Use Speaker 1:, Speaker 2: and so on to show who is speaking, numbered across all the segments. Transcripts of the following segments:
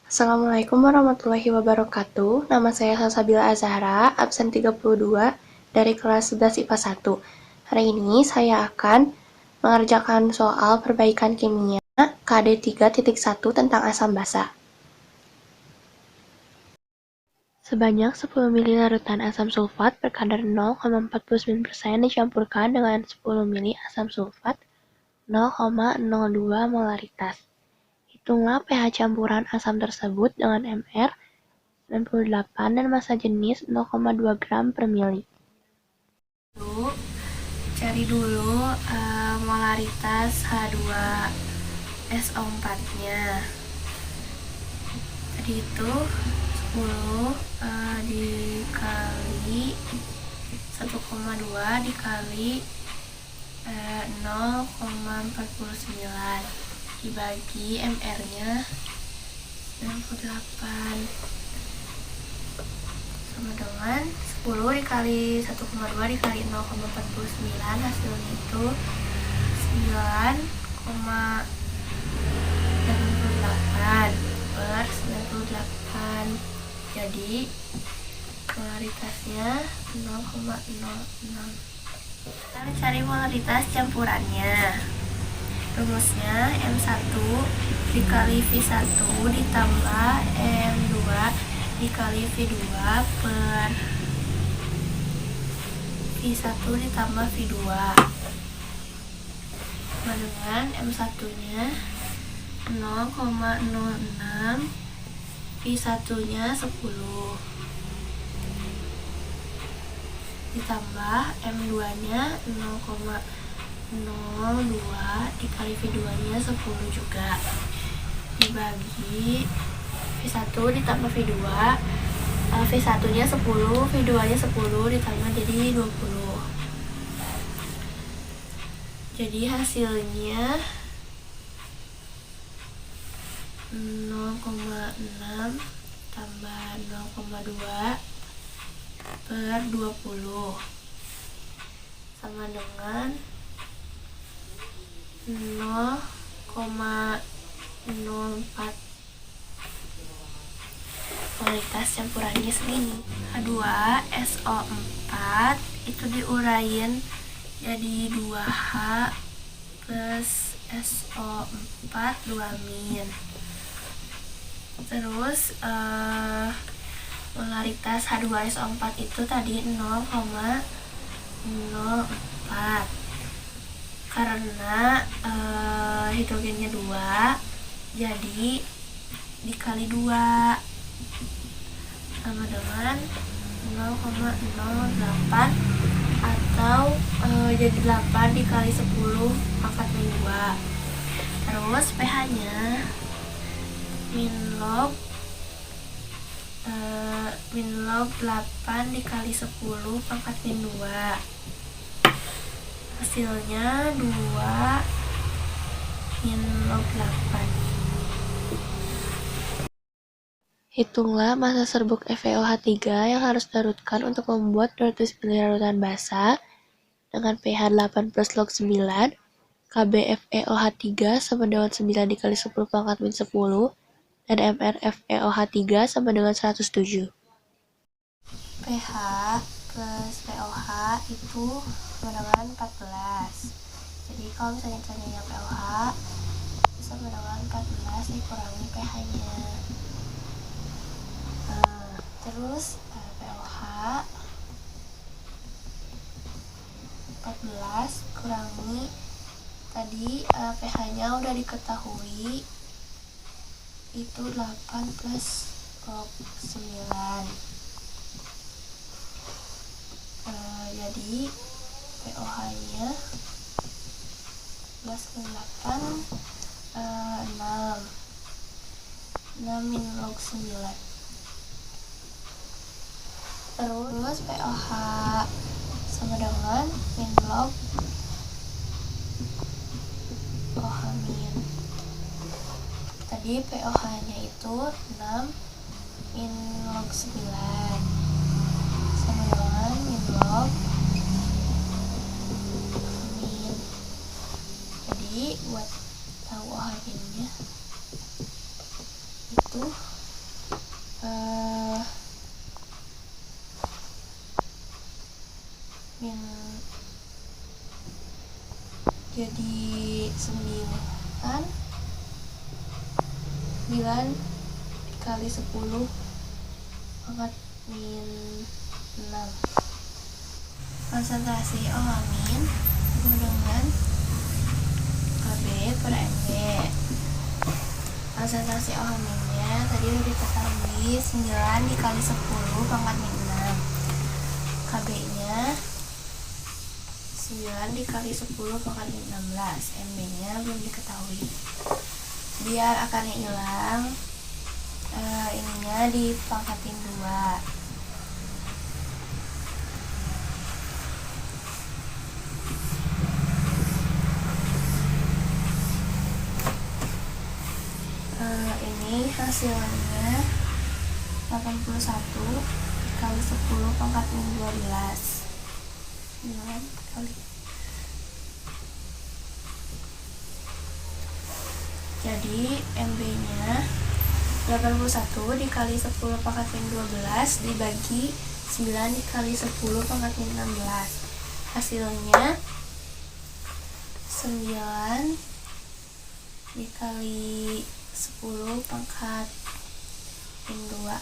Speaker 1: Assalamualaikum warahmatullahi wabarakatuh. Nama saya Salsabila Azahra, absen 32 dari kelas 11 IPA 1. Hari ini saya akan mengerjakan soal perbaikan kimia KD 3.1 tentang asam basa. Sebanyak 10 ml larutan asam sulfat berkadar 0,49% dicampurkan dengan 10 ml asam sulfat 0,02 molaritas. Hitunglah pH campuran asam tersebut dengan Mr 98 dan massa jenis 0,2 gram per mili. Cari dulu molaritas H2SO4-nya. Tadi itu 10 dikali 1,2 dikali 0,49 dibagi MR-nya 98 sama dengan 10 dikali 1,2 dikali 0,49 hasilnya itu 9,88 per 98. Jadi molaritasnya 0,06. Kita cari molaritas campurannya. Rumusnya M1 dikali V1 ditambah M2 dikali V2 per V1 ditambah V2 sama dengan M1-nya 0,06, V1-nya 10 ditambah M2-nya 0,02 dikali V2-nya 10 juga dibagi V1 ditambah V2, V1-nya 10, V2-nya 10 ditambah jadi 20. Jadi hasilnya 0,6 tambah 0,2 per 20 sama dengan 0,04. Kualitas campurannya segini. H2SO4 itu diuraiin jadi 2H plus SO4 2-. Terus molaritas H2SO4 itu tadi 0,04 karena hidrogennya 2 jadi dikali 2 sama dengan 0,08 atau jadi 8 dikali 10 pangkat min 2. Terus pH-nya min log 8 dikali 10 pangkat min 2. Hasilnya 2 min log 8. Hitunglah massa serbuk FeOH3 yang harus dilarutkan untuk membuat 200 ml larutan basa dengan pH 8 plus log 9, KbFeOH3 sama dengan 9 dikali 10 pangkat min 10, dan MrFeOH3 sama dengan 107. pH plus pOH itu sama dengan 14. Jadi kalau misalnya carinya pOH itu sama dengan 14 dikurangi pH-nya. Terus pOH 14 kurangi tadi pH-nya udah diketahui itu 8 plus log 9. Jadi pOH-nya 11 kali 8 6 min log 9. Terus pOH sama dengan min log pOH min. Tadi pOH-nya itu 6 min log 9 sama dengan min log min. Jadi buat tahu OH-nya itu Jadi 9 dikali 10 pangkat min 6. Konsentrasi O amin sama dengan KB per MB. Konsentrasi O aminnya tadi udah diketahui 9 dikali 10 pangkat min 6. KB nya 9 dikali 10 pangkat min 16. MB nya belum diketahui. Biar akarnya hilang, ininya dipangkatin 2. Ini hasilnya 81 dikali 10 pangkat min 12. 9 kali. Jadi MB nya 81 dikali 10 pangkat min 12 dibagi 9 dikali 10 pangkat min 16. Hasilnya 9 dikali 10 pangkat min 2.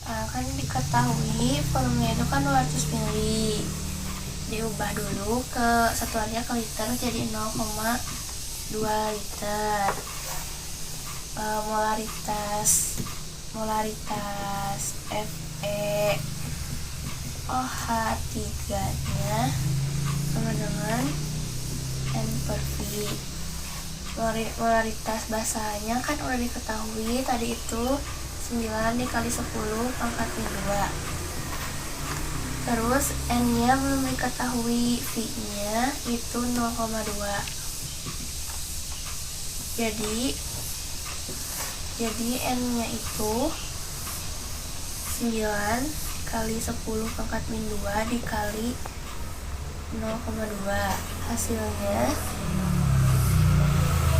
Speaker 1: Kan diketahui volumenya itu kan 200 ml. Diubah dulu ke satuannya ke liter jadi 0,2 liter. Molaritas FeOH3 nya sama dengan N per V. Molaritas basahnya kan udah diketahui tadi itu 9 dikali 10 pangkat min 2. Terus N nya belum diketahui, V nya itu 0,2. Jadi N nya itu 9 kali 10 pangkat min 2 dikali 0,2. Hasilnya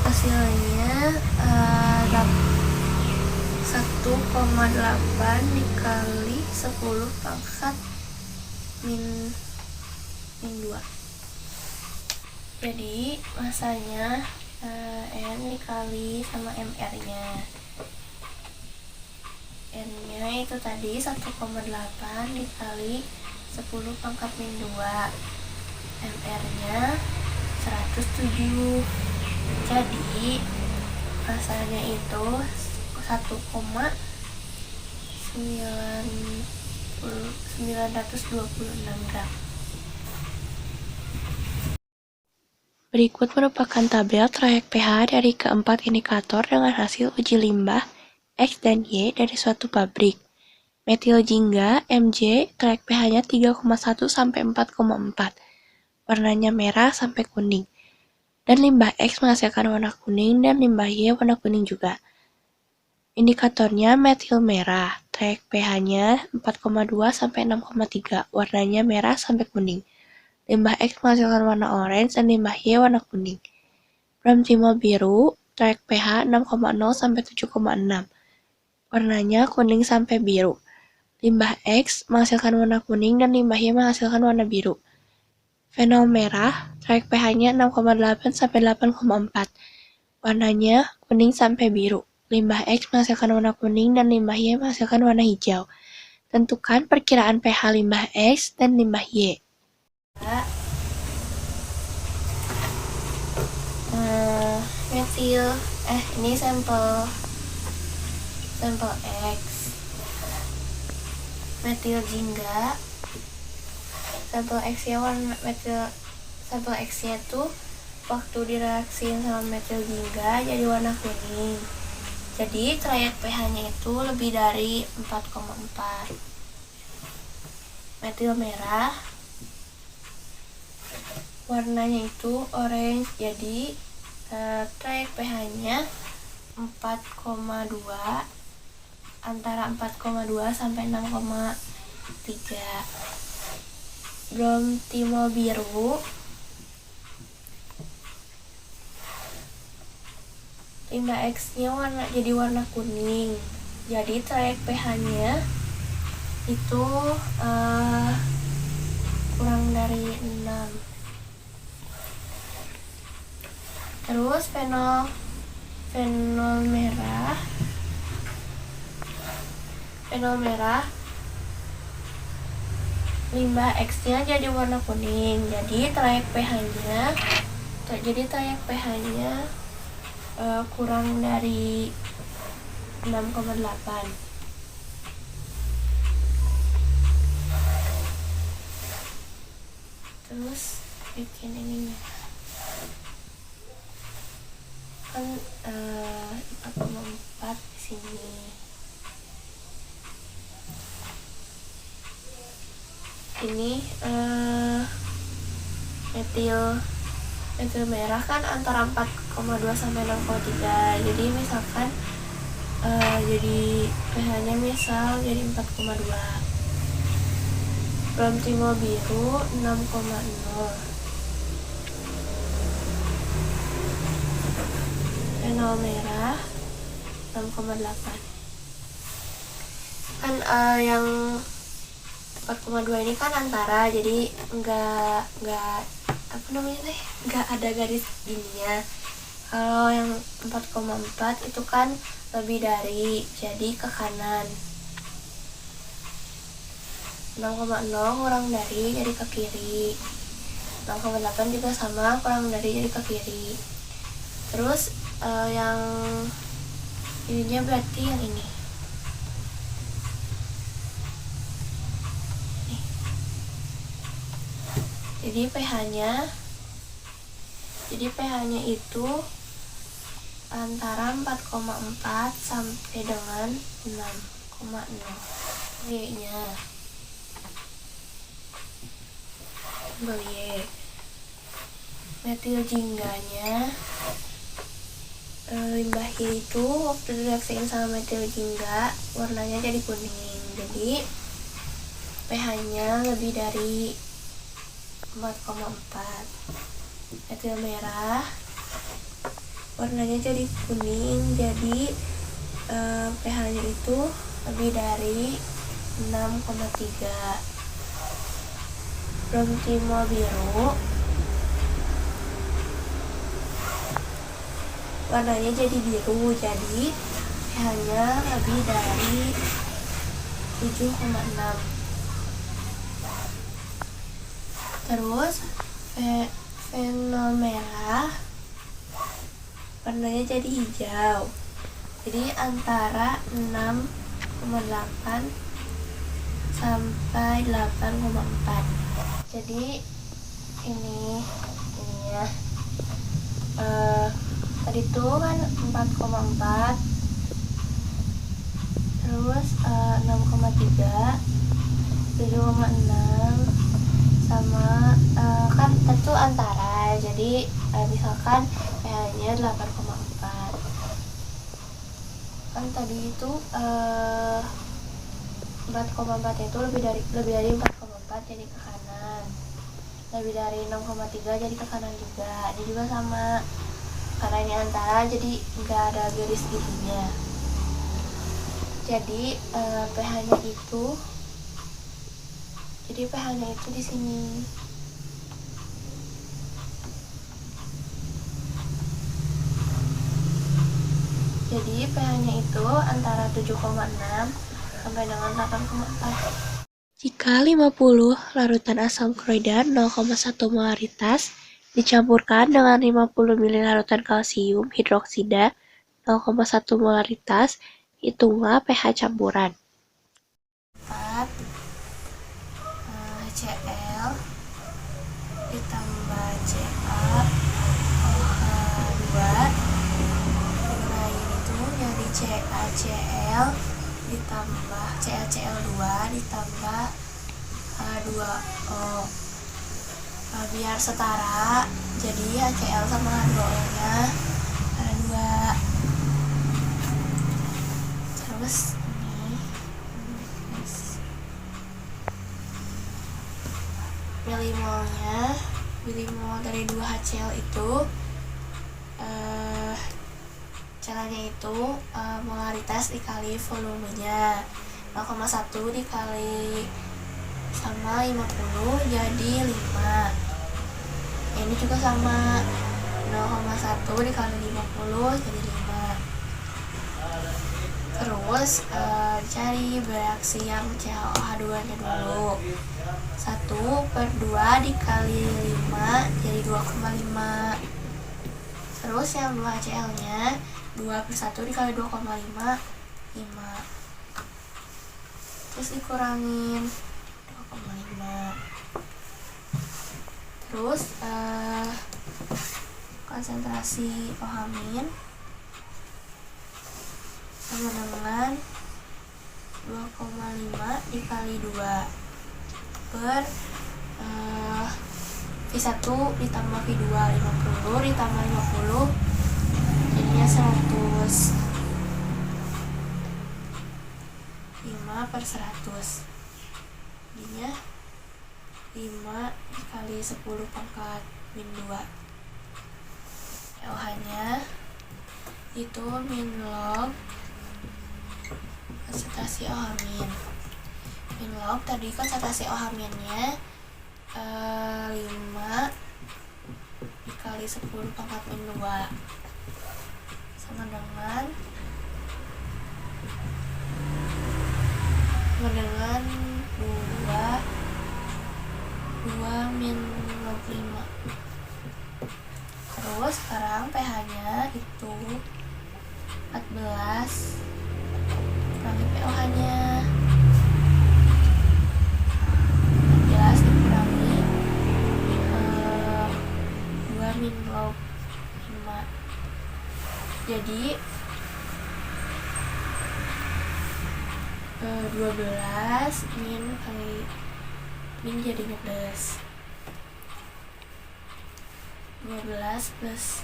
Speaker 1: 1,8 dikali 10 pangkat min 2. Jadi masanya N dikali sama MR nya. N nya itu tadi 1,8 dikali 10 pangkat min 2. MR nya 107. Jadi masanya itu 1,926 gram. Berikut merupakan tabel trayek pH dari keempat indikator dengan hasil uji limbah X dan Y dari suatu pabrik. Metil jingga Mj trayek pH-nya 3,1 sampai 4,4. Warnanya merah sampai kuning. Dan limbah X menghasilkan warna kuning dan limbah Y warna kuning juga. Indikatornya metil merah, trayek pH-nya 4,2 sampai 6,3, warnanya merah sampai kuning. Limbah X menghasilkan warna orange dan limbah Y warna kuning. Bramtimol biru, trayek pH 6,0 sampai 7,6, warnanya kuning sampai biru. Limbah X menghasilkan warna kuning dan limbah Y menghasilkan warna biru. Fenol merah, trayek pH-nya 6,8 sampai 8,4, warnanya kuning sampai biru. Limbah X menghasilkan warna kuning dan limbah Y menghasilkan warna hijau. Tentukan perkiraan pH limbah X dan limbah Y. Ini sampel X. Metil jingga. Sampel X-nya warna sampel X-nya tuh waktu direaksiin sama metil jingga jadi warna kuning. Jadi trayek pH-nya itu lebih dari 4,4. Metil merah warnanya itu orange, jadi trayek pH-nya 4,2, antara 4,2 sampai 6,3. Bramtimol biru limbah X-nya jadi warna kuning, jadi trayek pH-nya itu kurang dari 6. Terus fenol merah limbah X-nya jadi warna kuning. Jadi trayek pH-nya kurang dari 6,8. Terus bikin ininya kan 4,4 di sini. Ini metil merah kan antara 4,2 sampai 6,3. Jadi misalkan jadi pH-nya misal jadi 4,2. Bromtimol biru 6,0. Fenol merah 6,8. Kan yang 4,2 ini kan antara, jadi enggak ada garis ininya. Kalau yang 4,4 itu kan lebih dari, jadi ke kanan. 6,0 kurang dari, jadi ke kiri. 6,8 juga sama, kurang dari, jadi ke kiri. Terus yang ininya berarti yang ini. Nih. Jadi pH-nya itu antara 4,4 sampai dengan 6,0. Y-nya metil jingganya limbah itu waktu direaksiin sama metil jingga warnanya jadi kuning. Jadi pH-nya lebih dari 4,4. Metil merah warnanya jadi kuning, jadi pH-nya itu lebih dari 6,3. Bromtimol biru warnanya jadi biru, jadi pH-nya lebih dari 7,6. Terus fenol merah warnanya jadi hijau, jadi antara 6,8 sampai 8,4. Jadi ini ya tadi tuh kan 4,4, terus 6,3, 7,6 sama kan tentu antara, jadi misalkan pH-nya 8,4. Kan tadi itu 4,4 itu lebih dari 4,4 jadi ke kanan, lebih dari 6,3 jadi ke kanan juga. Ini juga sama, karena ini antara jadi nggak ada garis gitunya. Jadi pH-nya itu di sini. Jadi pH-nya itu antara 7,6 sampai dengan 8,4. Jika 50 larutan asam klorida 0,1 molaritas dicampurkan dengan 50 ml larutan kalsium hidroksida 0,1 molaritas, hitunglah pH campuran. 4 HCl ditambah CaOH2 lain itu jadi CaCl ditambah CaCl2 ditambah H2O. Biar setara, jadi HCl sama H2O nya ada 2. Terus ini milimol dari 2 HCl itu caranya itu molaritas dikali volumenya, 0,1 dikali sama 50 jadi 5. Ini juga sama, 0,1 dikali 50 jadi 5. Terus cari bereaksi yang CaOH2 nya dulu. 1/2 dikali 5 jadi 2,5. Terus yang 2HCl nya 2/1 dikali 2,5 5. Terus dikurangin 2,5. Terus konsentrasi OH- sama dengan 2,5 dikali 2 per V1 ditambah V2 50 ditambah 50 jadinya 100. 5/100 jadinya 5 dikali 10 pangkat min 2. OH nya itu min log konsentrasi OH-. Min log tadi konsentrasi OH-nya 5 dikali 10 pangkat min 2 sama dengan 2 min log 5. Terus sekarang pH nya itu 14 kurangi pOH nya 14 dikurangi 2 min log 5 jadi 12 min jadi 12 plus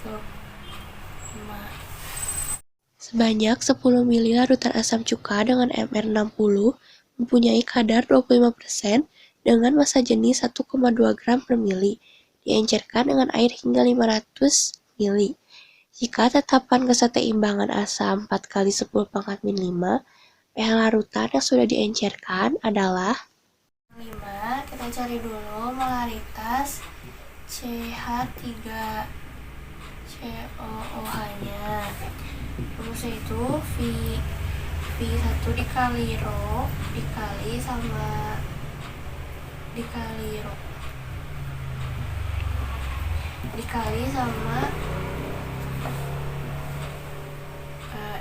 Speaker 1: log 5. Sebanyak 10 ml larutan asam cuka dengan MR60 mempunyai kadar 25% dengan massa jenis 1,2 gram per mili, diencerkan dengan air hingga 500 mili. Jika tetapan keseteimbangan asam 4 kali 10 pangkat min 5, pH larutan yang sudah diencerkan adalah 5. Kita cari dulu molaritas CH3 COOH-nya. Rumusnya itu V1 dikali rho dikali sama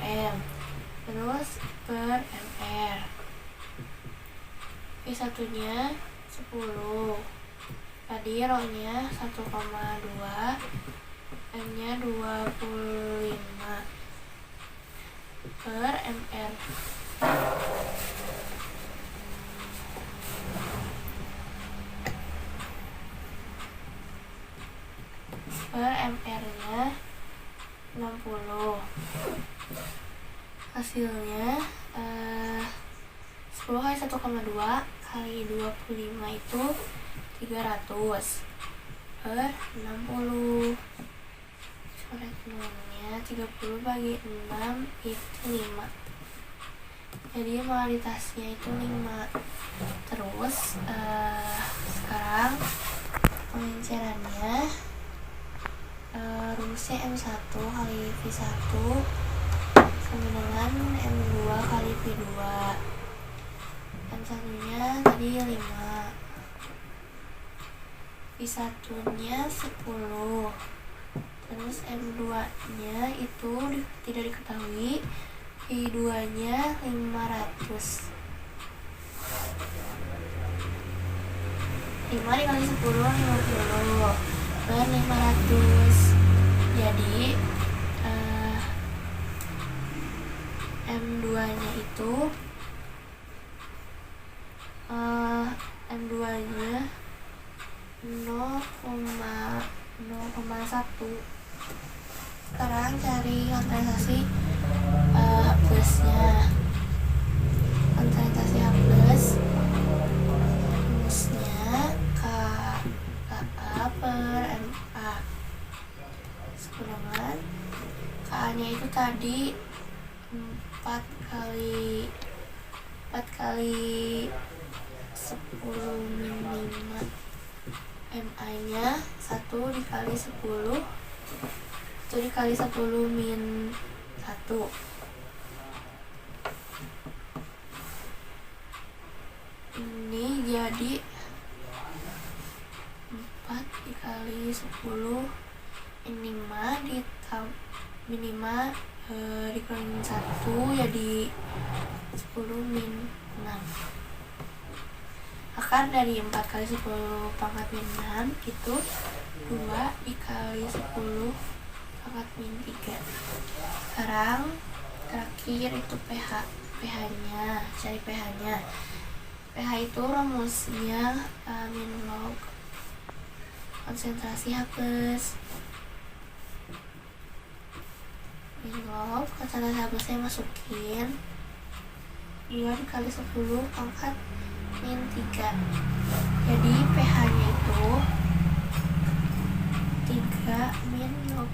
Speaker 1: M terus per MR. V1 nya 10 tadi rho nya 1,2 M nya 25 per MR. Per MR nya 60. Hasilnya 10 kali 1,2 kali 25 itu 300 per 60. Coret nolnya 30 bagi 6 itu 5. Jadi molaritasnya itu 5. Terus sekarang pengencerannya rumusnya M1 kali V1 sama dengan M2 kali V2. M1 nya tadi 5, V1 nya 10, terus M2 nya itu tidak diketahui, V2 nya 500. 5 dikali 10 50 per 500. Jadi M2 nya itu M2 nya 0,1. Sekarang cari konsentrasi H plusnya. Konsentrasi H plus rumusnya KA per MA dengan KA nya itu tadi 4 kali 10 min 5 MI nya 1 dikali 10, 1 dikali 10 min 1, ini jadi 4 dikali 10, ini mah minimal dikurangin 1 jadi 10 min 6. Akar dari 4 kali 10 pangkat min 6 itu 2 dikali 10 pangkat min 3. Sekarang terakhir itu pH nya, cari pH nya. pH itu rumusnya min log konsentrasi H+. Min log konsentrasi H+ saya masukin 2 dikali 10 pangkat min 3. Jadi pH nya itu 3 min log